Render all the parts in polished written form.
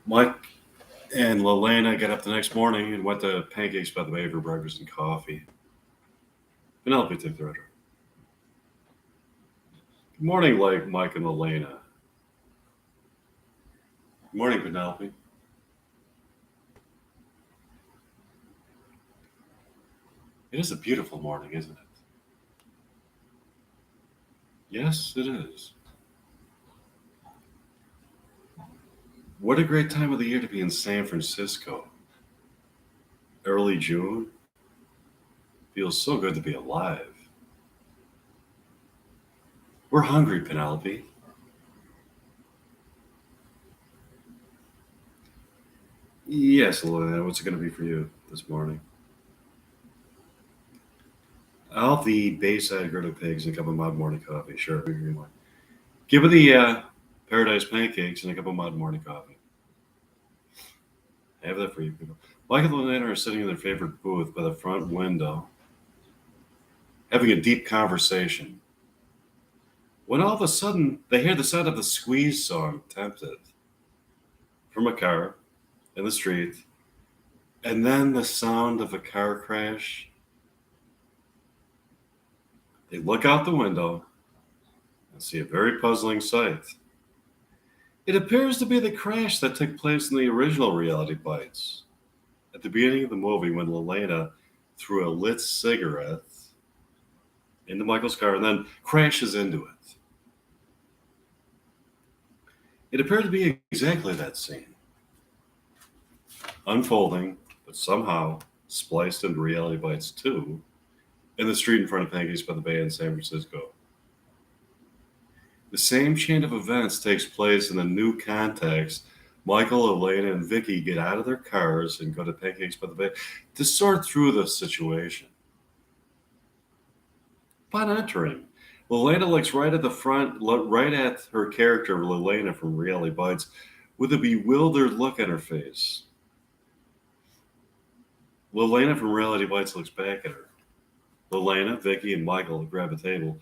Mike and Lelena got up the next morning and went to Pancakes by the Bay for breakfast and coffee. Penelope took the rudder. Good morning, Mike and Lelena. Good morning, Penelope. It is a beautiful morning, isn't it? Yes, it is. What a great time of the year to be in San Francisco. Early June. Feels so good to be alive. We're hungry, Penelope. Yes, Lelena. What's it going to be for you this morning? I'll have the Bayside grilled pigs and a cup of mod morning coffee. Sure. Give me the Paradise pancakes and a cup of mod morning coffee. I have that for you people. Mike and Lynette are sitting in their favorite booth by the front window, having a deep conversation. When all of a sudden they hear the sound of the Squeeze song, Tempted, from a car in the street, and then the sound of a car crash. They look out the window and see a very puzzling sight. It appears to be the crash that took place in the original Reality Bites. At the beginning of the movie, when Lelena threw a lit cigarette into Michael's car and then crashes into it. It appeared to be exactly that scene, unfolding, but somehow spliced into Reality Bites 2 in the street in front of Pancakes by the Bay in San Francisco. The same chain of events takes place in a new context. Michael, Elena, and Vicky get out of their cars and go to Pancakes by the Bay to sort through the situation. Upon entering, Lelena looks right at the front, right at her character, Lelena from Reality Bites, with a bewildered look on her face. Lelena from Reality Bites looks back at her. Lelena, Vicky, and Michael grab a table.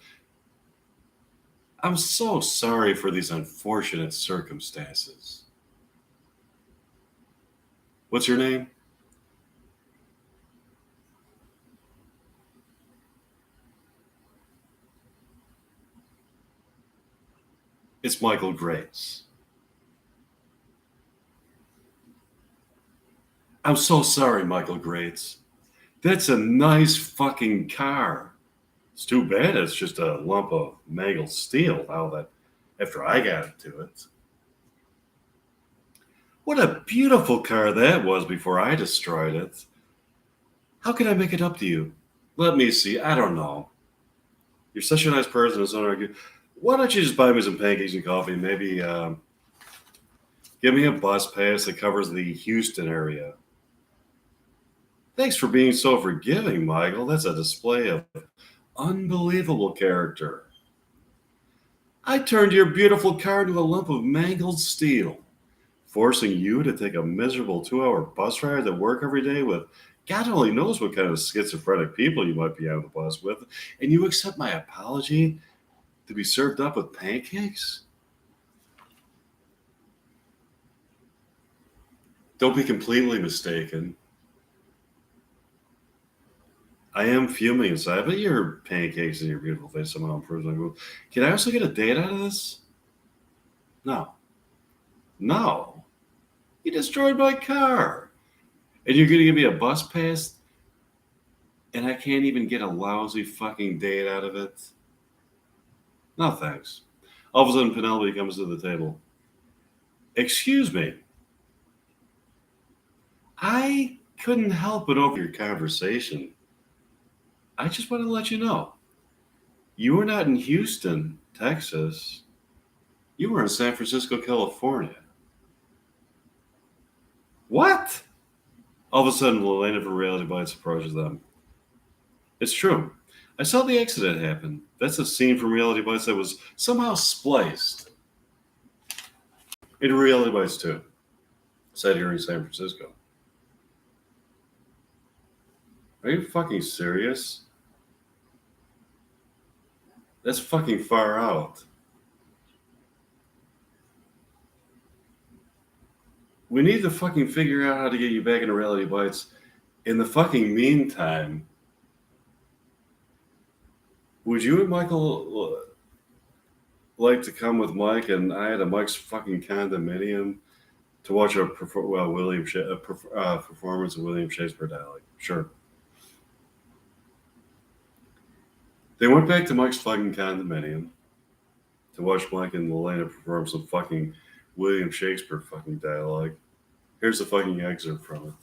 I'm so sorry for these unfortunate circumstances. What's your name? It's Michael Grace. I'm so sorry, Michael Grace. That's a nice fucking car. It's too bad it's just a lump of mangled steel now that after I got into it. What a beautiful car that was before I destroyed it. How can I make it up to you? Let me see. I don't know. You're such a nice person. It's unargued. Why don't you just buy me some pancakes and coffee? Maybe give me a bus pass that covers the Houston area. Thanks for being so forgiving, Michael. That's a display of unbelievable character. I turned your beautiful car into a lump of mangled steel, forcing you to take a miserable 2-hour bus ride to work every day with God only knows what kind of schizophrenic people you might be on the bus with, and you accept my apology to be served up with pancakes? Don't be completely mistaken. I am fuming inside, but your pancakes and your beautiful face somehow improves my mood. Can I also get a date out of this? No. No. You destroyed my car. And you're going to give me a bus pass? And I can't even get a lousy fucking date out of it? No, thanks. All of a sudden, Penelope comes to the table. Excuse me. I couldn't help but over your conversation. I just want to let you know. You were not in Houston, Texas. You were in San Francisco, California. What? All of a sudden, Lelena from Reality Bites approaches them. It's true. I saw the accident happen. That's a scene from Reality Bites that was somehow spliced into Reality Bites 2, set here in San Francisco. Are you fucking serious? That's fucking far out. We need to fucking figure out how to get you back into Reality Bites. In the fucking meantime, would you and Michael like to come with Mike and I at Mike's fucking condominium to watch a performance of William Shakespeare dialogue? Sure. They went back to Mike's fucking condominium to watch Mike and Elena perform some fucking William Shakespeare fucking dialogue. Here's a fucking excerpt from it.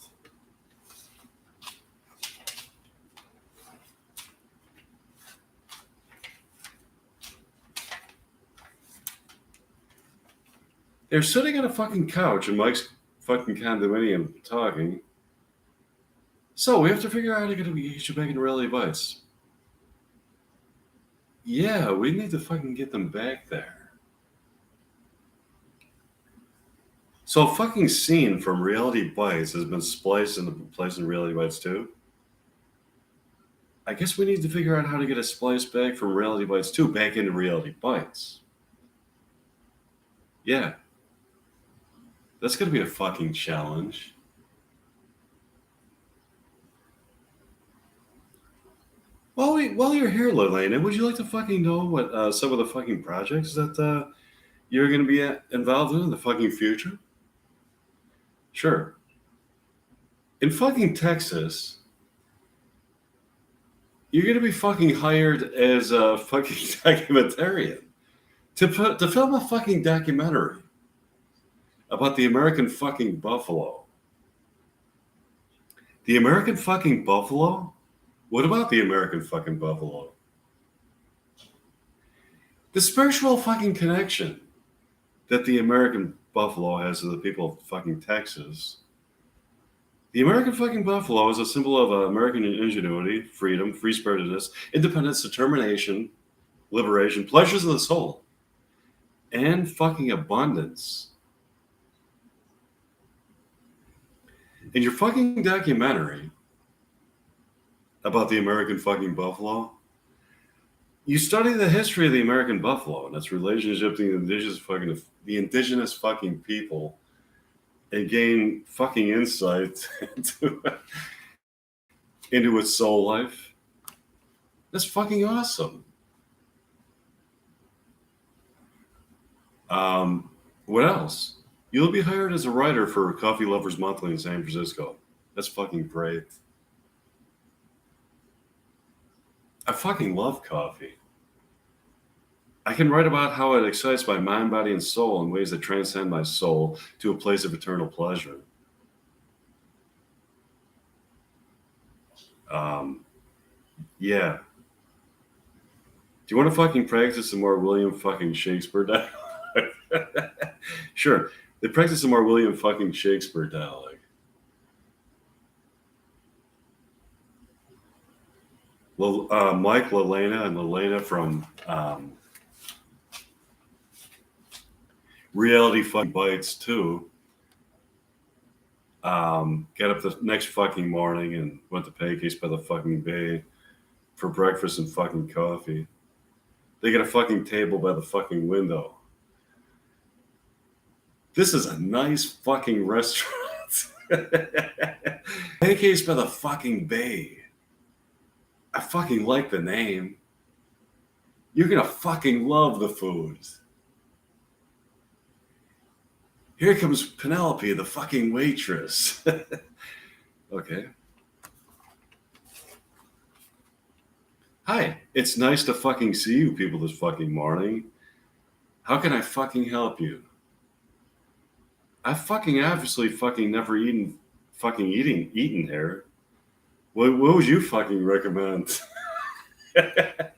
They're sitting on a fucking couch in Mike's fucking condominium talking. So we have to figure out how to get you back into Reality Bites. Yeah, we need to fucking get them back there. So a fucking scene from Reality Bites has been spliced into place in Reality Bites 2. I guess we need to figure out how to get a splice back from Reality Bites 2 back into Reality Bites. Yeah. That's going to be a fucking challenge. While you're here, Lelena, would you like to fucking know what some of the fucking projects that you're going to be involved in the fucking future? Sure. In fucking Texas, you're going to be fucking hired as a fucking documentarian to film a fucking documentary about the American fucking buffalo. The American fucking buffalo? What about the American fucking buffalo? The spiritual fucking connection that the American buffalo has to the people of fucking Texas. The American fucking buffalo is a symbol of American ingenuity, freedom, free-spiritedness, independence, determination, liberation, pleasures of the soul, and fucking abundance. In your fucking documentary about the American fucking buffalo, you study the history of the American buffalo and its relationship to the indigenous fucking people and gain fucking insight into its soul life. That's fucking awesome. What else? You'll be hired as a writer for Coffee Lovers Monthly in San Francisco. That's fucking great. I fucking love coffee. I can write about how it excites my mind, body, and soul in ways that transcend my soul to a place of eternal pleasure. Yeah. Do you want to fucking practice some more William fucking Shakespeare dialogue? Sure. They practice some more William fucking Shakespeare dialogue. Mike, Lelena, and Lelena from Reality fucking Bites 2 got up the next fucking morning and went to Pancakes by the fucking bay for breakfast and fucking coffee. They got a fucking table by the fucking window. This is a nice fucking restaurant. Pancakes by the fucking bay. I fucking like the name. You're gonna fucking love the food. Here comes Penelope, the fucking waitress. Okay. Hi, it's nice to fucking see you people this fucking morning. How can I fucking help you? I've fucking obviously fucking never eaten here. What would you fucking recommend? The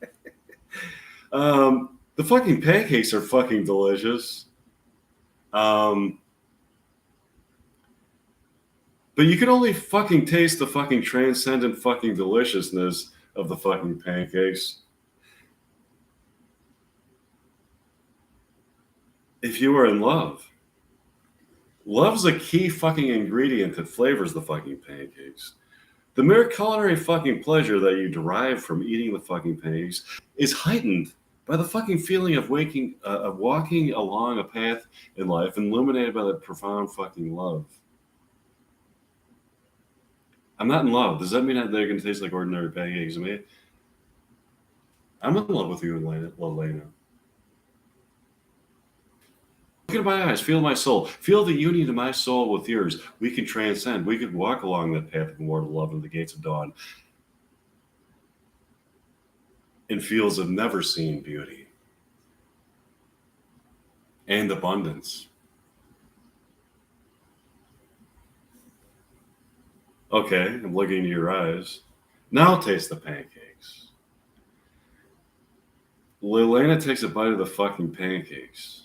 fucking pancakes are fucking delicious. But you can only fucking taste the fucking transcendent fucking deliciousness of the fucking pancakes if you are in love. Love's a key fucking ingredient that flavors the fucking pancakes. The mere culinary fucking pleasure that you derive from eating the fucking pancakes is heightened by the fucking feeling of walking along a path in life illuminated by that profound fucking love. I'm not in love. Does that mean that they're going to taste like ordinary pancakes to me? I'm in love with you, Elena. Look into my eyes. Feel my soul. Feel the union of my soul with yours. We can transcend. We could walk along that path of immortal love and the gates of dawn in fields of never seen beauty and abundance. Okay, I'm looking into your eyes. Now taste the pancakes. Lilena takes a bite of the fucking pancakes.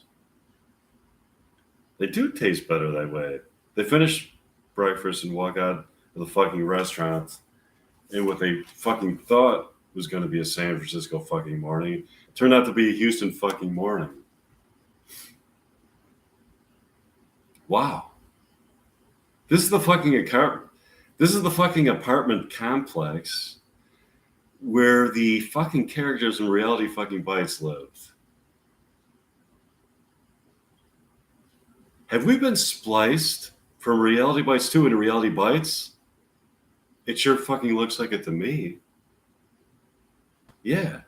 They do taste better that way. They finish breakfast and walk out of the fucking restaurant in what they fucking thought was going to be a San Francisco fucking morning. It turned out to be a Houston fucking morning. Wow. This is the fucking apartment complex where the fucking characters in Reality fucking Bites live. Have we been spliced from Reality Bites 2 into Reality Bites? It sure fucking looks like it to me. Yeah.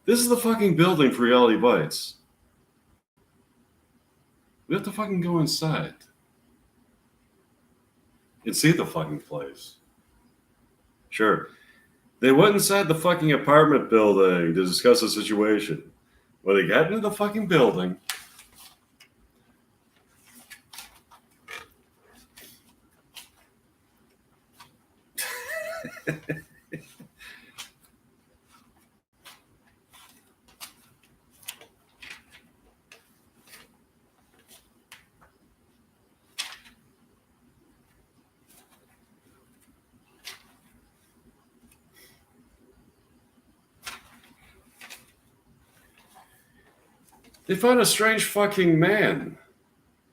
This is the fucking building for Reality Bites. We have to fucking go inside and see the fucking place. Sure. They went inside the fucking apartment building to discuss the situation. When they got into the fucking building, they found a strange fucking man.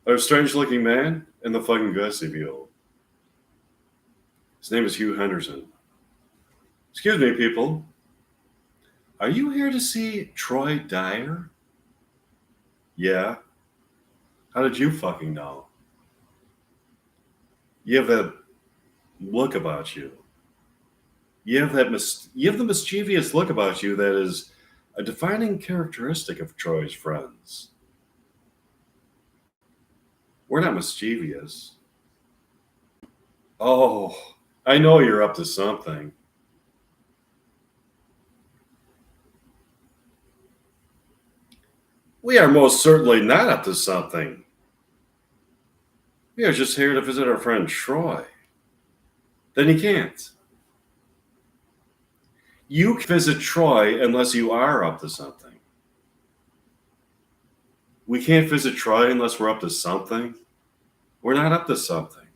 Or a strange looking man in the fucking vestibule. His name is Hugh Henderson. Excuse me, people. Are you here to see Troy Dyer? Yeah. How did you fucking know? You have that look about you. You have the mischievous look about you that is a defining characteristic of Troy's friends. We're not mischievous. Oh, I know you're up to something. We are most certainly not up to something. We are just here to visit our friend Troy. Then you can't. You can visit Troy unless you are up to something. We can't visit Troy unless we're up to something. We're not up to something.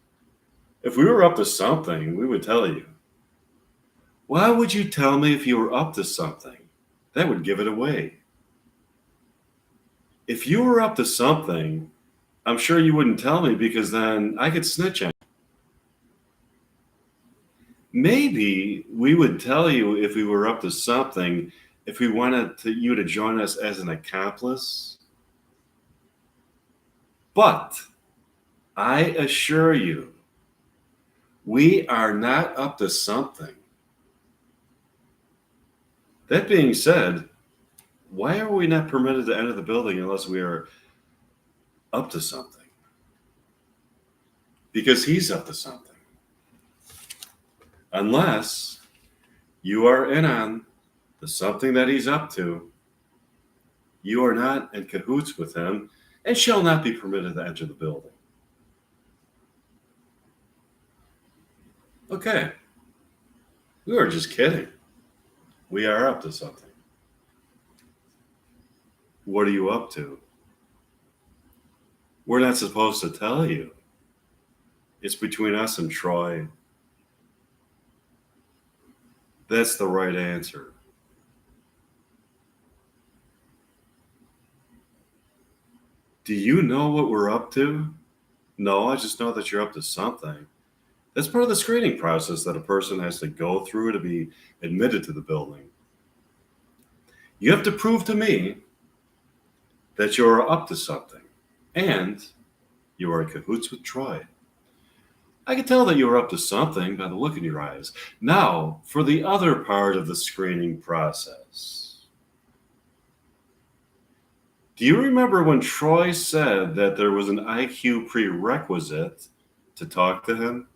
If we were up to something, we would tell you. Why would you tell me if you were up to something? That would give it away. If you were up to something, I'm sure you wouldn't tell me because then I could snitch on you. Maybe we would tell you if we were up to something, if we wanted you to join us as an accomplice. But I assure you, we are not up to something. That being said, why are we not permitted to enter the building unless we are up to something? Because he's up to something. Unless you are in on the something that he's up to, you are not in cahoots with him and shall not be permitted to enter the building. Okay. We were just kidding. We are up to something. What are you up to? We're not supposed to tell you. It's between us and Troy. That's the right answer. Do you know what we're up to? No, I just know that you're up to something. That's part of the screening process that a person has to go through to be admitted to the building. You have to prove to me that you're up to something, and you are in cahoots with Troy. I can tell that you are up to something by the look in your eyes. Now, for the other part of the screening process. Do you remember when Troy said that there was an IQ prerequisite to talk to him?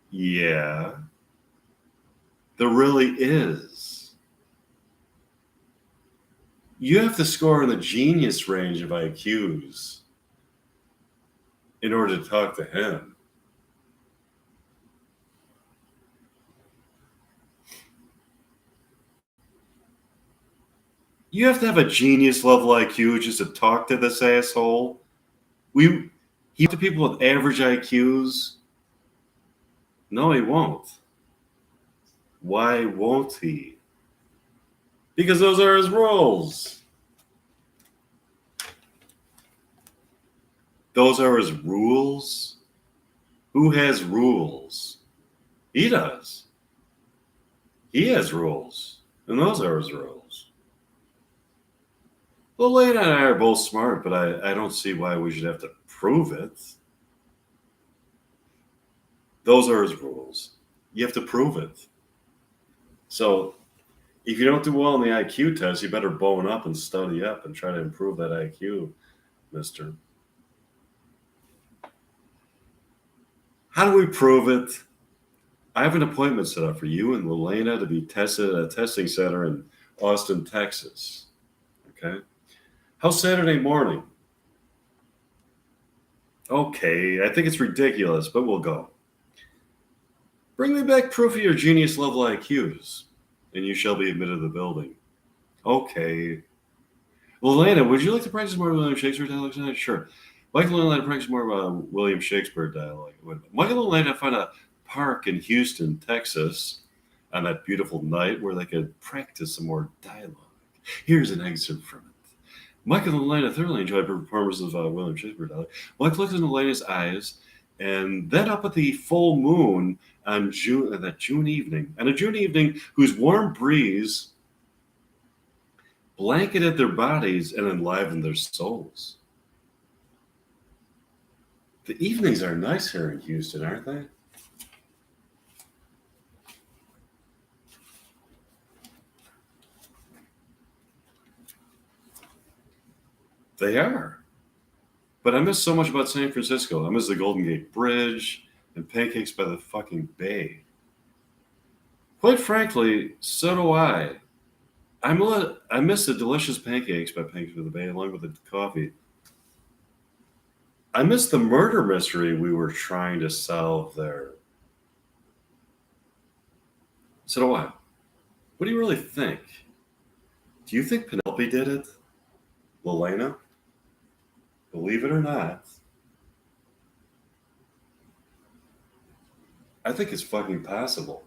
Yeah, there really is. You have to score in the genius range of IQs in order to talk to him. You have to have a genius level IQ just to talk to this asshole. He to people with average IQs. No, he won't. Why won't he? Because those are his rules. Those are his rules? Who has rules? He does. He has rules. And those are his rules. Well, Lena and I are both smart, but I don't see why we should have to prove it. Those are his rules. You have to prove it. So if you don't do well on the IQ test, you better bone up and study up and try to improve that IQ, mister. How do we prove it? I have an appointment set up for you and Lelena to be tested at a testing center in Austin, Texas. Okay? How's Saturday morning? Okay, I think it's ridiculous, but we'll go. Bring me back proof of your genius level IQs, and you shall be admitted to the building. Okay. Well, Lena, would you like to practice more William Shakespeare dialogue tonight? Sure. Michael and Lena practice more William Shakespeare dialogue. Michael and Lena find a park in Houston, Texas, on that beautiful night where they could practice some more dialogue. Here's an excerpt from it. Michael and Lena thoroughly enjoyed performances of William Shakespeare dialogue. Mike looked into Lena's eyes, and then up at the full moon on that June evening, and a June evening whose warm breeze blanketed their bodies and enlivened their souls. The evenings are nice here in Houston, aren't they? They are. But I miss so much about San Francisco. I miss the Golden Gate Bridge and pancakes by the fucking bay. Quite frankly, so do I. I miss the delicious pancakes by Pancakes by the Bay along with the coffee. I miss the murder mystery we were trying to solve there. So do I. What do you really think? Do you think Penelope did it? Lelena? Believe it or not, I think it's fucking possible.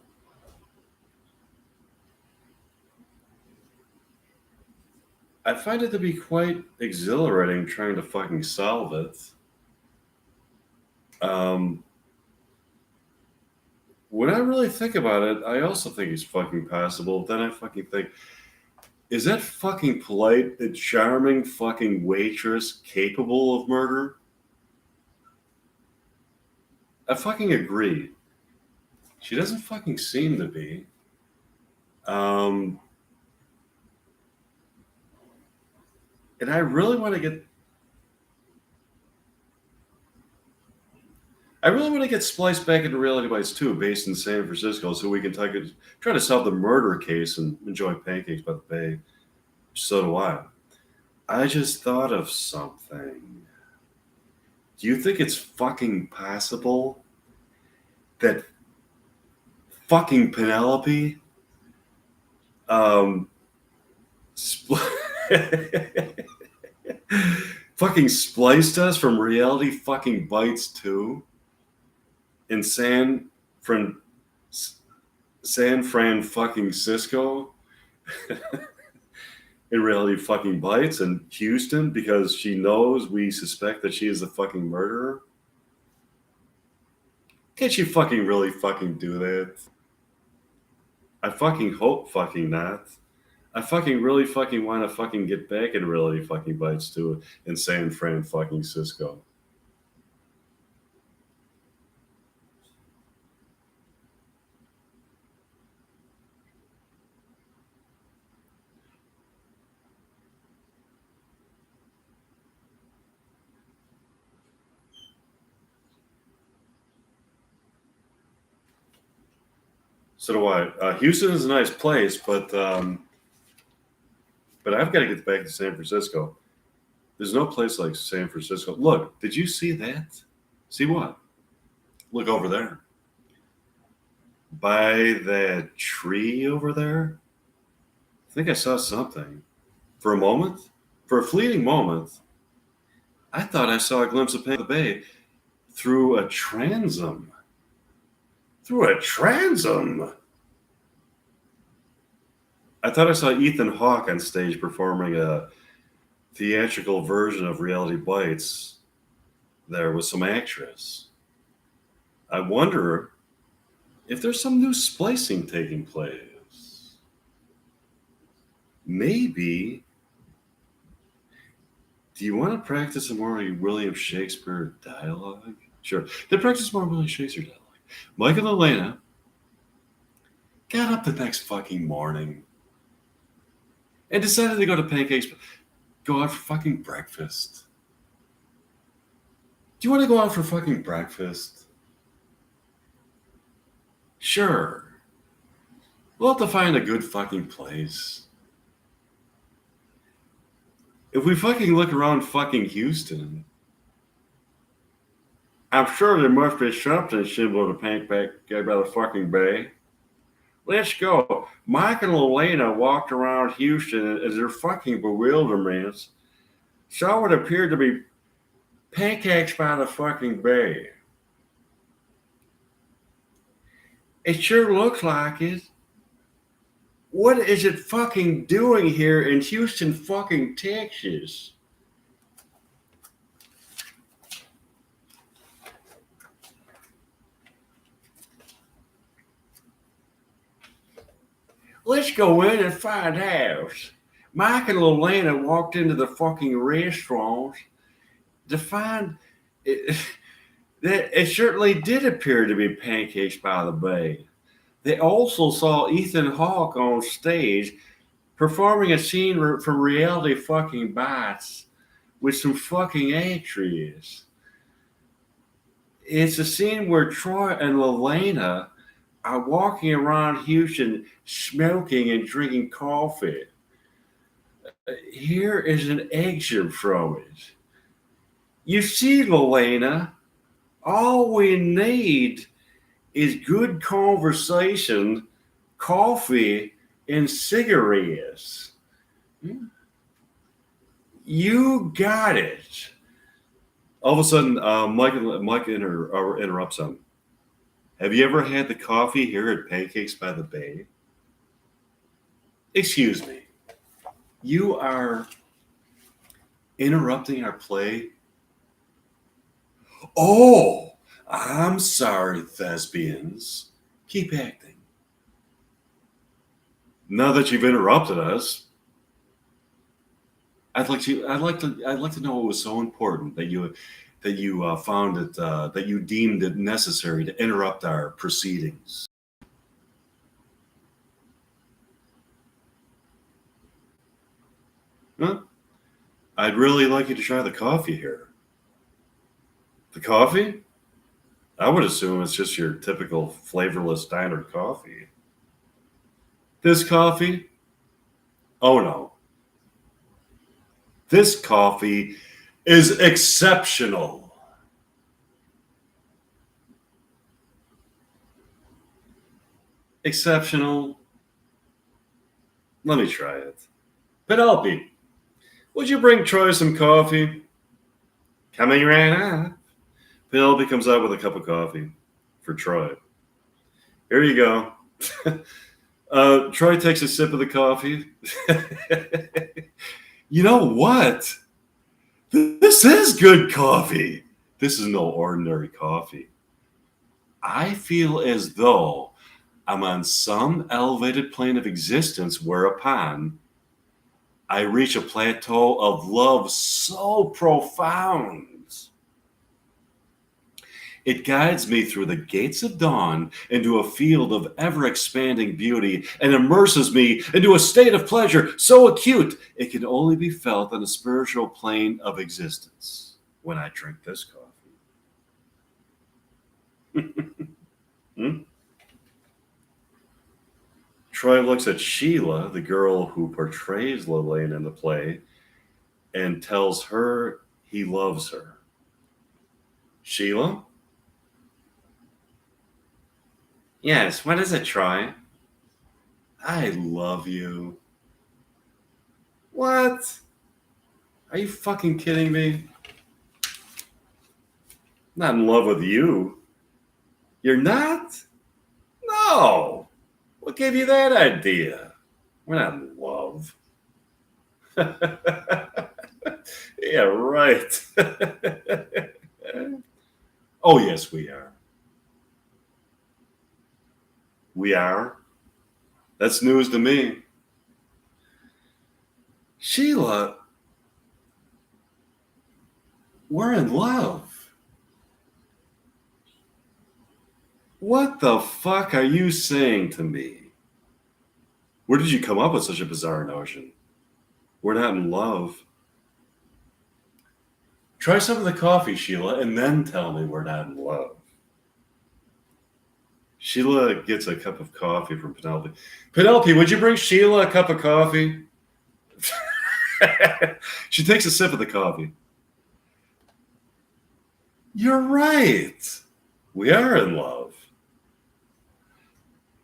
I find it to be quite exhilarating trying to fucking solve it. When I really think about it, I also think it's fucking possible. Then I fucking think, is that fucking polite and charming fucking waitress capable of murder? I fucking agree. She doesn't fucking seem to be. And I really want to get spliced back into Reality Bites 2 based in San Francisco so we can try to solve the murder case and enjoy pancakes by the bay. So do I. I just thought of something. Do you think it's fucking possible that fucking Penelope fucking spliced us from Reality fucking Bites 2 in San Fran fucking Cisco in Reality fucking Bites in Houston because she knows we suspect that she is the fucking murderer? Can't you fucking really fucking do that? I fucking hope fucking not. I fucking really fucking want to fucking get back in Reality Fucking Bites too in San Fran fucking Cisco. So do I. Houston is a nice place, but I've got to get back to San Francisco. There's no place like San Francisco. Look, did you see that? See what? Look over there. By that tree over there? I think I saw something. For a moment, for a fleeting moment, I thought I saw a glimpse of the bay through a transom. Through a transom? I thought I saw Ethan Hawke on stage performing a theatrical version of Reality Bites there with some actress. I wonder if there's some new splicing taking place. Maybe. Do you want to practice some more William Shakespeare dialogue? Sure. Then practice more William Shakespeare dialogue. Mike and Elena got up the next fucking morning and decided to go to go out for fucking breakfast. Do you want to go out for fucking breakfast? Sure. We'll have to find a good fucking place. If we fucking look around fucking Houston, I'm sure there must be something similar to Pancake by the fucking bay. Let's go. Mike and Elena walked around Houston as their fucking bewilderment. Saw what appeared to be pancakes by the fucking bay. It sure looks like it. What is it fucking doing here in Houston fucking Texas? Let's go in and find out. Mike and Elena walked into the fucking restaurant to find it, that it certainly did appear to be pancakes by the bay. They also saw Ethan Hawke on stage performing a scene from Reality Fucking Bites with some fucking actors. It's a scene where Troy and Elena are walking around Houston smoking and drinking coffee. Here is an excerpt from it. You see, Elena, all we need is good conversation, coffee, and cigarettes. You got it. All of a sudden, Mike interrupts him. Have you ever had the coffee here at Pancakes by the Bay? Excuse me. You are interrupting our play? Oh, I'm sorry, thespians. Keep acting. Now that you've interrupted us, I'd like to know what was so important that you found it that you deemed it necessary to interrupt our proceedings. Huh? I'd really like you to try the coffee here. The coffee? I would assume it's just your typical flavorless diner coffee. This coffee? Oh no. This coffee is exceptional. Exceptional? Let me try it. Penelope, would you bring Troy some coffee? Coming right up. Penelope comes out with a cup of coffee for Troy. Here you go. Troy takes a sip of the coffee. You know what? This is good coffee. This is no ordinary coffee. I feel as though I'm on some elevated plane of existence whereupon I reach a plateau of love so profound. It guides me through the gates of dawn into a field of ever expanding beauty and immerses me into a state of pleasure so acute it can only be felt on a spiritual plane of existence when I drink this coffee. Hmm? Troy looks at Sheila, the girl who portrays Lillian in the play, and tells her he loves her. Sheila? Yes, what is it, Troy? I love you. What? Are you fucking kidding me? Not in love with you. You're not? No. What gave you that idea? We're not in love. Yeah, right. Oh, yes, we are. We are? That's news to me. Sheila, we're in love. What the fuck are you saying to me? Where did you come up with such a bizarre notion? We're not in love. Try some of the coffee, Sheila, and then tell me we're not in love. Sheila gets a cup of coffee from Penelope. Penelope, would you bring Sheila a cup of coffee? She takes a sip of the coffee. You're right. We are in love.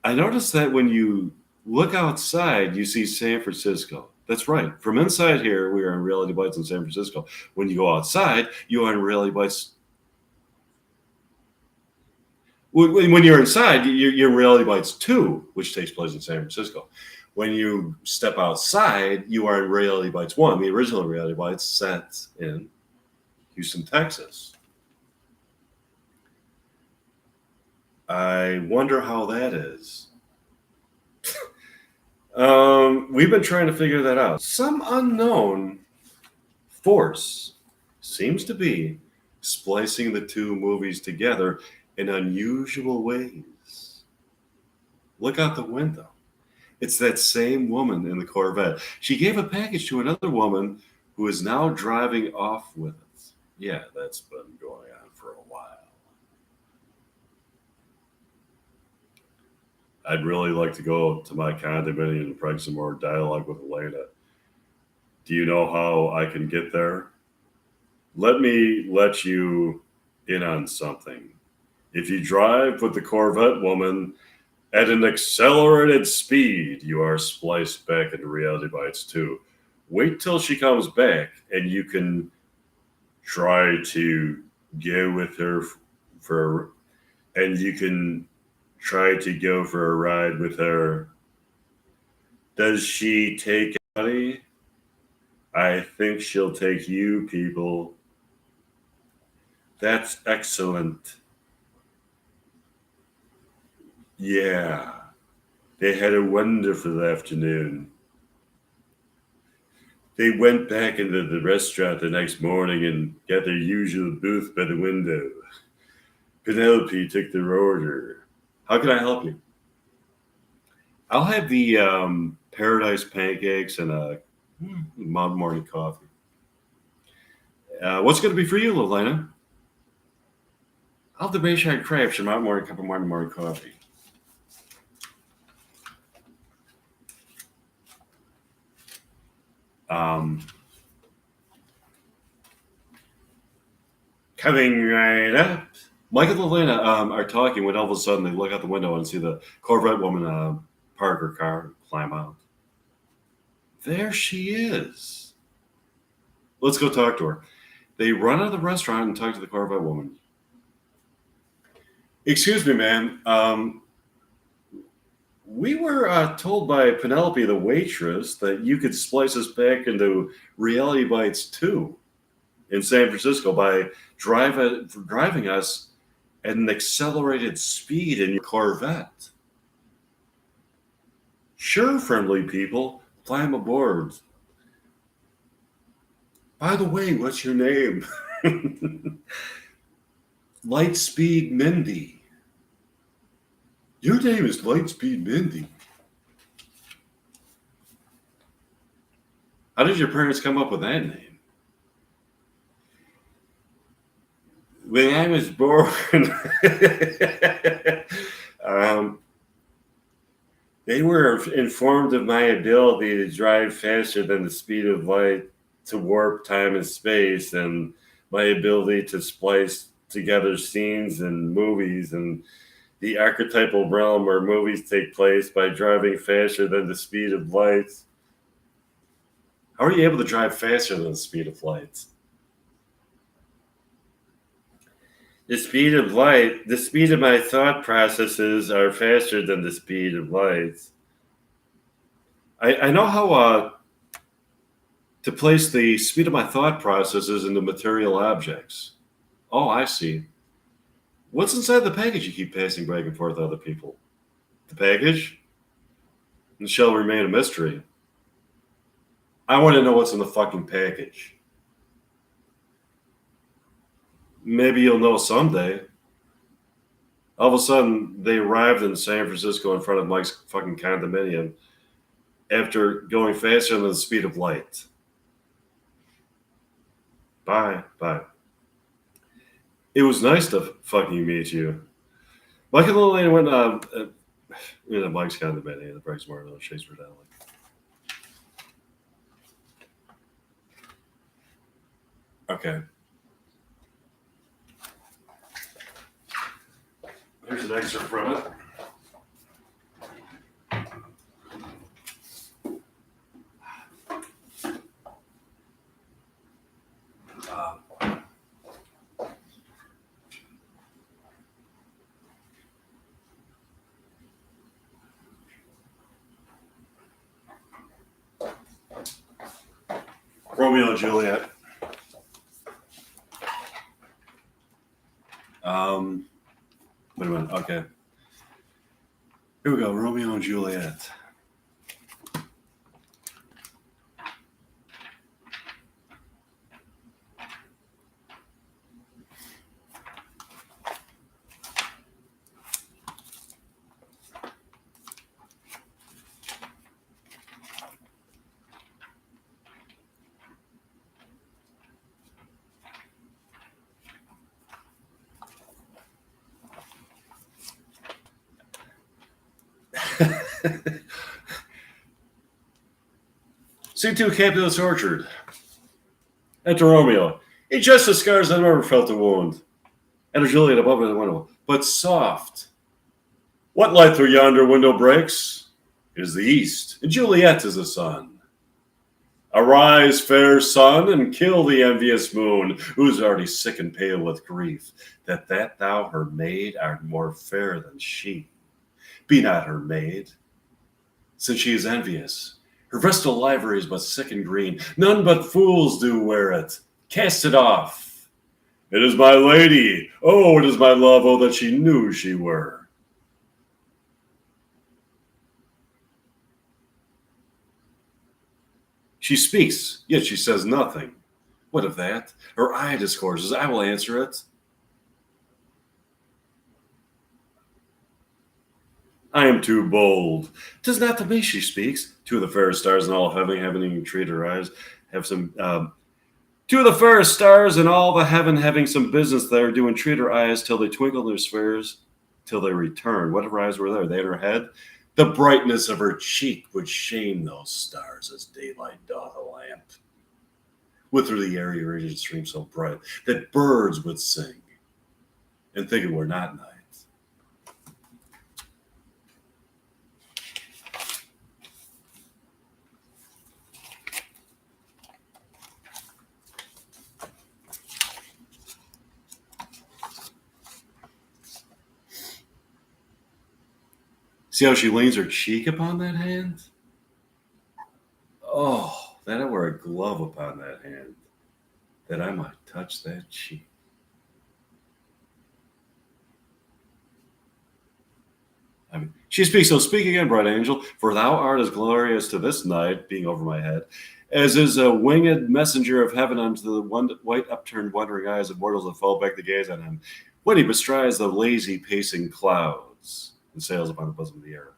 I noticed that when you look outside, you see San Francisco. That's right. From inside here, we are in Reality Bites in San Francisco. When you go outside, you are in Reality Bites. When you're inside, you're in Reality Bites 2, which takes place in San Francisco. When you step outside, you are in Reality Bites 1, the original Reality Bites set in Houston, Texas. I wonder how that is. We've been trying to figure that out. Some unknown force seems to be splicing the two movies together in unusual ways. Look out the window. It's that same woman in the Corvette. She gave a package to another woman who is now driving off with it. Yeah, that's been going on for a while. I'd really like to go to my condominium and practice some more dialogue with Elena. Do you know how I can get there? Let me let you in on something. If you drive with the Corvette woman at an accelerated speed, you are spliced back into Reality Bites 2. Wait till she comes back and you can try to go with her and you can try to go for a ride with her. Does she take money? I think she'll take you, people. That's excellent. Yeah, they had a wonderful afternoon. They went back into the restaurant the next morning and got their usual booth by the window. Penelope took their order. How can I help you? I'll have the paradise pancakes and a morning coffee. What's going to be for you, Lelena? I'll have the Bayshire Crafts and morning cup of morning coffee. Coming right up. Mike and Lelena are talking when all of a sudden they look out the window and see the Corvette woman park her car and climb out. There she is. Let's go talk to her. They run out of the restaurant and talk to the Corvette woman. Excuse me, ma'am. We were told by Penelope, the waitress, that you could splice us back into Reality Bites 2 in San Francisco by driving us at an accelerated speed in your Corvette. Sure, friendly people, climb aboard. By the way, what's your name? Lightspeed Mindy. Your name is Lightspeed Mindy. How did your parents come up with that name? When I was born, um, they were informed of my ability to drive faster than the speed of light to warp time and space, and my ability to splice together scenes and movies and the archetypal realm where movies take place by driving faster than the speed of light. How are you able to drive faster than the speed of light? The speed of my thought processes are faster than the speed of light. I know how to place the speed of my thought processes into material objects. Oh, I see. What's inside the package you keep passing back and forth to other people? The package? It shall remain a mystery. I want to know what's in the fucking package. Maybe you'll know someday. All of a sudden, they arrived in San Francisco in front of Mike's fucking condominium after going faster than the speed of light. Bye. Bye. It was nice to fucking meet you. Mike and the little lady went in Mike's condominium, the Bryce Martin, Shakespeare Alley. Okay. Here's an excerpt from it. Romeo and Juliet. Wait a minute. Okay. Here we go. Romeo and Juliet. Scene 2, Capulet's Orchard. Enter Romeo. He just the scars that never felt a wound. Enter Juliet above the window, but soft. What light through yonder window breaks? It is the east, and Juliet is the sun. Arise, fair sun, and kill the envious moon, who is already sick and pale with grief, that thou her maid art more fair than she. Be not her maid, since she is envious. Her vestal livery is but sick and green. None but fools do wear it. Cast it off. It is my lady. Oh, it is my love. Oh, that she knew she were. She speaks, yet she says nothing. What of that? Her eye discourses. I will answer it. I am too bold. 'Tis not to me she speaks. Two of the fairest stars in all of heaven, having treated her eyes, have some. Two of the fairest stars in all the heaven, having some business there, do entreat her eyes till they twinkle their spheres, till they return. What her eyes were there? They in her head. The brightness of her cheek would shame those stars as daylight doth a lamp. With her the airy radiant stream so bright that birds would sing, and think it were not night. See how she leans her cheek upon that hand? Oh, that I wear a glove upon that hand, that I might touch that cheek. I mean, she speaks, so speak again, bright angel, for thou art as glorious to this night, being over my head, as is a winged messenger of heaven unto the white upturned wondering eyes of mortals that fall back to gaze on him, when he bestrides the lazy pacing clouds and sails upon the bosom of the air.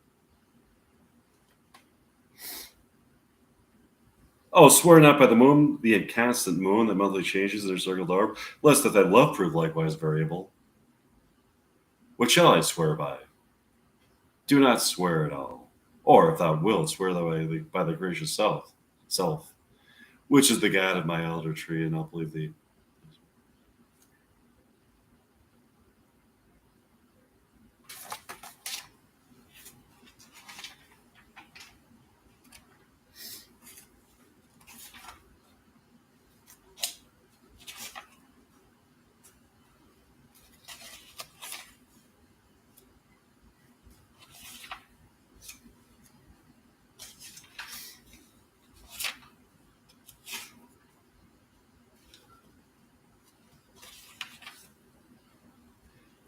Oh, swear not by the moon, the inconstant moon that monthly changes in her circled orb, lest that thy love prove likewise variable. What shall I swear by? Do not swear at all. Or, if thou wilt, swear by the gracious self, which is the God of my elder tree, and I'll believe thee.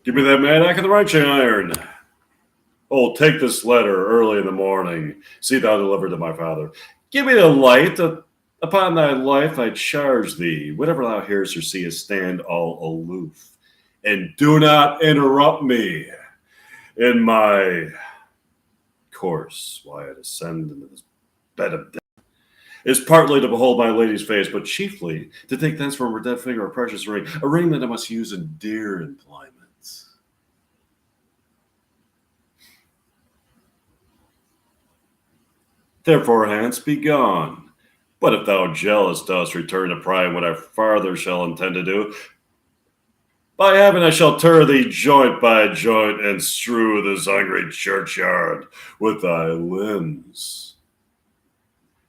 Give me that Madoc and the wrenching iron. Oh, take this letter early in the morning. See thou deliver to my father. Give me the light. Upon thy life I charge thee. Whatever thou hearest or seest, stand all aloof. And do not interrupt me in my course while I descend into this bed of death. Is partly to behold my lady's face, but chiefly to take thence from her dead finger a precious ring, a ring that I must use in dear employment. Therefore, hence, be gone. But if thou jealous dost return to pry what I farther shall intend to do, by heaven I shall tear thee joint by joint and strew this hungry churchyard with thy limbs.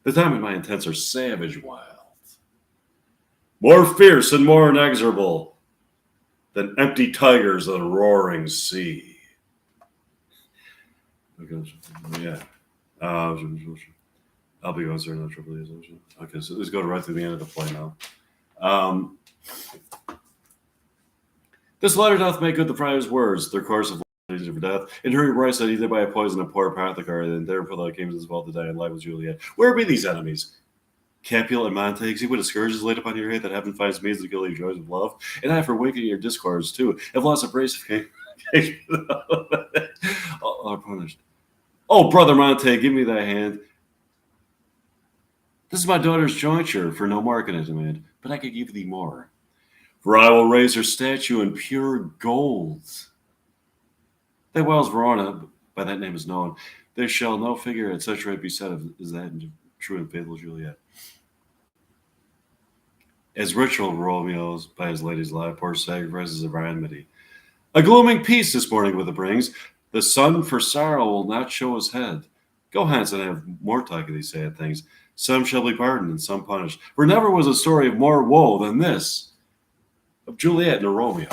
The time of my intents are savage wild, more fierce and more inexorable than empty tigers of the roaring sea. Yeah. I'll be going through another triple. Okay, so let's go right to the end of the play now. This letter doth make good the friar's words, their course of life for death. And hurry Bryce said he did by a poison a poor apothecary, and therefore thou camest as well to die in life with Juliet. Where be these enemies? Capulet and Montague, see what a scourge is laid upon your head, that heaven finds means to kill your joys of love. And I, for winking your discords too, have lost a brace of king. Are punished. Oh, brother Montague, give me thy hand. This is my daughter's jointure, for no more can I demand, but I could give thee more. For I will raise her statue in pure gold. Thy Wells Verona, by that name is known, there shall no figure at such rate be said of as that in true and faithful Juliet. As ritual Romeo's by his lady's life, poor sacrifices of our enmity. A glooming peace this morning with the brings. The sun for sorrow will not show his head. Go hence and have more talk of these sad things. Some shall be pardoned and some punished. For never was a story of more woe than this of Juliet and Romeo.